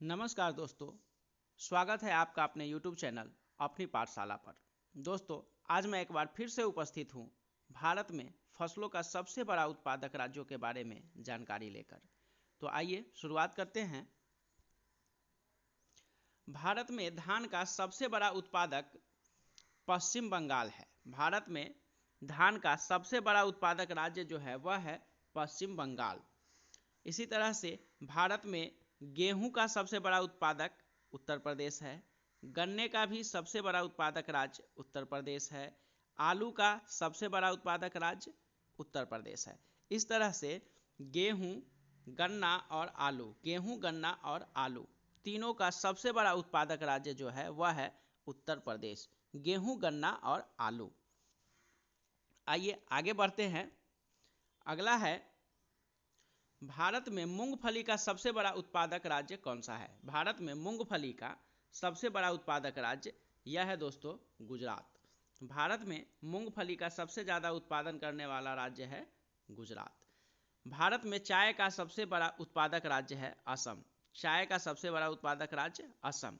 नमस्कार दोस्तों, स्वागत है आपका अपने YouTube चैनल अपनी पाठशाला पर। दोस्तों, आज मैं एक बार फिर से उपस्थित हूँ भारत में फसलों का सबसे बड़ा उत्पादक राज्यों के बारे में जानकारी लेकर। तो आइए शुरुआत करते हैं। भारत में धान का सबसे बड़ा उत्पादक पश्चिम बंगाल है। भारत में धान का सबसे बड़ा उत्पादक राज्य जो है वह है पश्चिम बंगाल। इसी तरह से भारत में गेहूं का सबसे बड़ा उत्पादक उत्तर प्रदेश है। गन्ने का भी सबसे बड़ा उत्पादक राज्य उत्तर प्रदेश है। आलू का सबसे बड़ा उत्पादक राज्य उत्तर प्रदेश है। इस तरह से गेहूं, गन्ना और आलू, गेहूं, गन्ना और आलू तीनों का सबसे बड़ा उत्पादक राज्य जो है वह है उत्तर प्रदेश। गेहूं, गन्ना और आलू। आइए आगे बढ़ते हैं। अगला है, भारत में मूंगफली का सबसे बड़ा उत्पादक राज्य कौन सा है? भारत में मूंगफली का सबसे बड़ा उत्पादक राज्य यह है दोस्तों गुजरात। भारत में मूंगफली का सबसे ज़्यादा उत्पादन करने वाला राज्य है गुजरात। भारत में चाय का सबसे बड़ा उत्पादक राज्य है असम। चाय का सबसे बड़ा उत्पादक राज्य असम।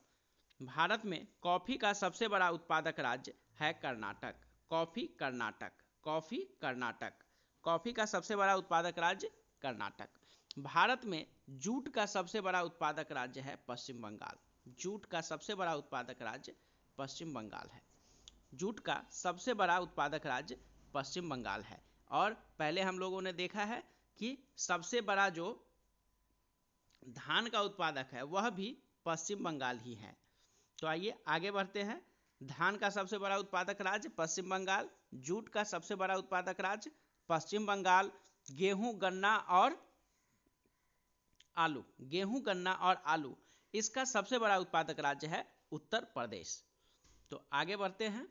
भारत में कॉफ़ी का सबसे बड़ा उत्पादक राज्य है Karnataka. Coffee Karnataka, coffee Karnataka, coffee का सबसे बड़ा उत्पादक राज्य कर्नाटक। भारत में जूट का सबसे बड़ा उत्पादक राज्य है पश्चिम बंगाल। जूट का सबसे बड़ा उत्पादक राज्य पश्चिम बंगाल है। जूट का सबसे बड़ा उत्पादक राज्य पश्चिम बंगाल है। और पहले हम लोगों ने देखा है कि सबसे बड़ा जो धान का उत्पादक है वह भी पश्चिम बंगाल ही है। तो आइए आगे बढ़ते हैं। धान का सबसे बड़ा उत्पादक राज्य पश्चिम बंगाल, जूट का सबसे बड़ा उत्पादक राज्य पश्चिम बंगाल, गेहूं, गन्ना और आलू, गेहूं, गन्ना और आलू इसका सबसे बड़ा उत्पादक राज्य है उत्तर प्रदेश। तो आगे बढ़ते हैं।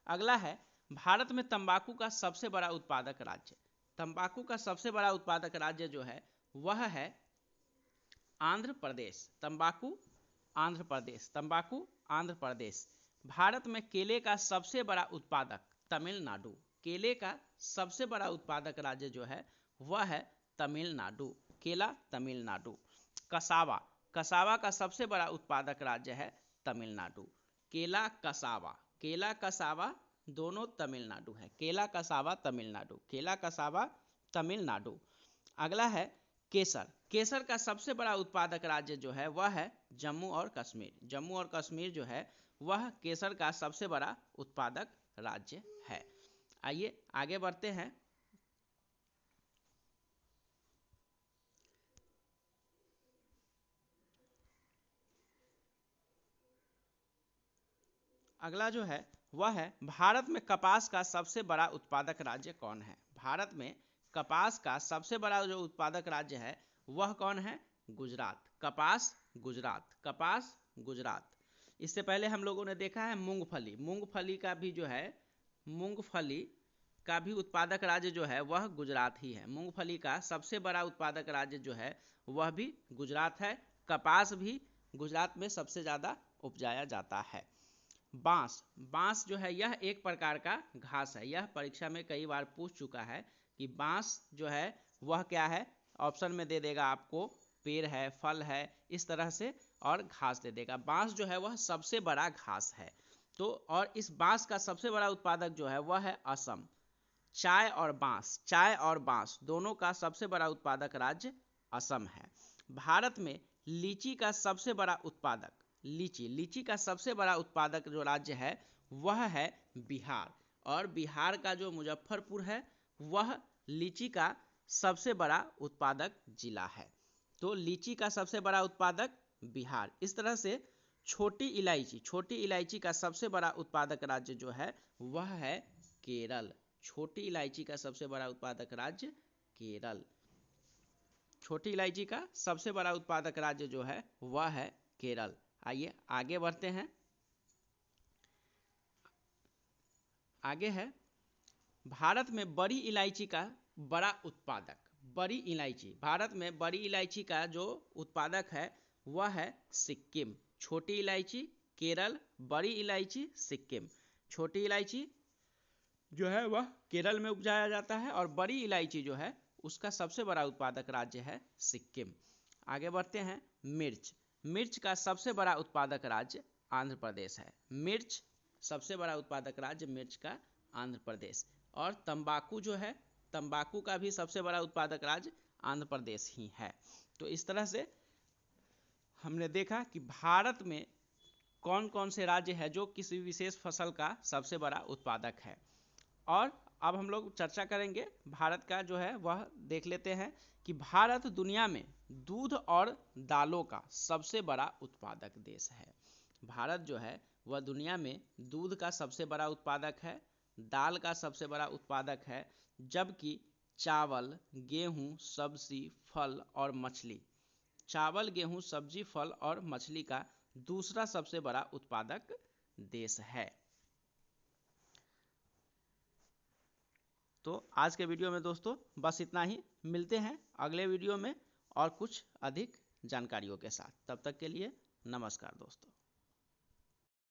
अगला है, भारत में तंबाकू का सबसे बड़ा उत्पादक राज्य। तंबाकू का सबसे बड़ा उत्पादक राज्य जो है वह है आंध्र प्रदेश। तंबाकू आंध्र प्रदेश, तंबाकू आंध्र प्रदेश। भारत में केले का सबसे बड़ा उत्पादक तमिलनाडु। केले का सबसे बड़ा उत्पादक राज्य जो है वह है तमिलनाडु। केला तमिलनाडु। कसावा, कसावा का सबसे बड़ा उत्पादक राज्य है तमिलनाडु। केला कसावा, केला कसावा दोनों तमिलनाडु है। केला कसावा तमिलनाडु, केला कसावा तमिलनाडु। अगला है केसर। केसर का सबसे बड़ा उत्पादक राज्य जो है वह है जम्मू और कश्मीर। जम्मू और कश्मीर जो है वह केसर का सबसे बड़ा उत्पादक राज्य है। आइए आगे बढ़ते हैं। अगला जो है वह है, भारत में कपास का सबसे बड़ा उत्पादक राज्य कौन है? भारत में कपास का सबसे बड़ा जो उत्पादक राज्य है वह कौन है? गुजरात। कपास गुजरात, कपास गुजरात। इससे पहले हम लोगों ने देखा है मूंगफली। मूंगफली का भी जो है, मूंगफली का भी उत्पादक राज्य जो है वह गुजरात ही है। मूंगफली का सबसे बड़ा उत्पादक राज्य जो है वह भी गुजरात है। कपास भी गुजरात में सबसे ज़्यादा उपजाया जाता है। बांस, बांस जो है यह एक प्रकार का घास है। यह परीक्षा में कई बार पूछ चुका है कि बांस जो है वह क्या है। ऑप्शन में दे देगा आपको पेड़ है, फल है, इस तरह से, और घास दे देगा। बांस जो है वह सबसे बड़ा घास है। तो और इस बांस का सबसे बड़ा उत्पादक जो है वह है असम। चाय और बांस, चाय और बांस दोनों का सबसे बड़ा उत्पादक राज्य असम है। भारत में लीची का सबसे बड़ा उत्पादक, लीची, लीची का सबसे बड़ा उत्पादक जो राज्य है वह है बिहार। और बिहार का जो मुजफ्फरपुर है वह लीची का सबसे बड़ा उत्पादक जिला है। तो लीची का सबसे बड़ा उत्पादक बिहार। इस तरह से छोटी इलायची, छोटी इलायची का सबसे बड़ा उत्पादक राज्य जो है वह है केरल। छोटी इलायची का सबसे बड़ा उत्पादक राज्य केरल। छोटी इलायची का सबसे बड़ा उत्पादक राज्य जो है वह है केरल। आइए आगे बढ़ते हैं। आगे है, भारत में बड़ी इलायची का बड़ा उत्पादक, बड़ी इलायची, भारत में बड़ी इलायची का जो उत्पादक है वह है सिक्किम। छोटी इलायची केरल, बड़ी इलायची सिक्किम। छोटी इलायची जो है वह केरल में उपजाया जाता है और बड़ी इलायची जो है उसका सबसे बड़ा उत्पादक राज्य है सिक्किम। आगे बढ़ते हैं। मिर्च, मिर्च का सबसे बड़ा उत्पादक राज्य आंध्र प्रदेश है। मिर्च सबसे बड़ा उत्पादक राज्य मिर्च का आंध्र प्रदेश। और तंबाकू जो है, तंबाकू का भी सबसे बड़ा उत्पादक राज्य आंध्र प्रदेश ही है। तो इस तरह से हमने देखा कि भारत में कौन कौन से राज्य है जो किसी विशेष फसल का सबसे बड़ा उत्पादक है। और अब हम लोग चर्चा करेंगे भारत का जो है वह देख लेते हैं कि भारत दुनिया में दूध और दालों का सबसे बड़ा उत्पादक देश है। भारत जो है वह दुनिया में दूध का सबसे बड़ा उत्पादक है, दाल का सबसे बड़ा उत्पादक है, जबकि चावल, गेहूं, सब्जी, फल और मछली, चावल, गेहूं, सब्जी, फल और मछली का दूसरा सबसे बड़ा उत्पादक देश है। तो आज के वीडियो में दोस्तों बस इतना ही। मिलते हैं अगले वीडियो में और कुछ अधिक जानकारियों के साथ। तब तक के लिए नमस्कार दोस्तों।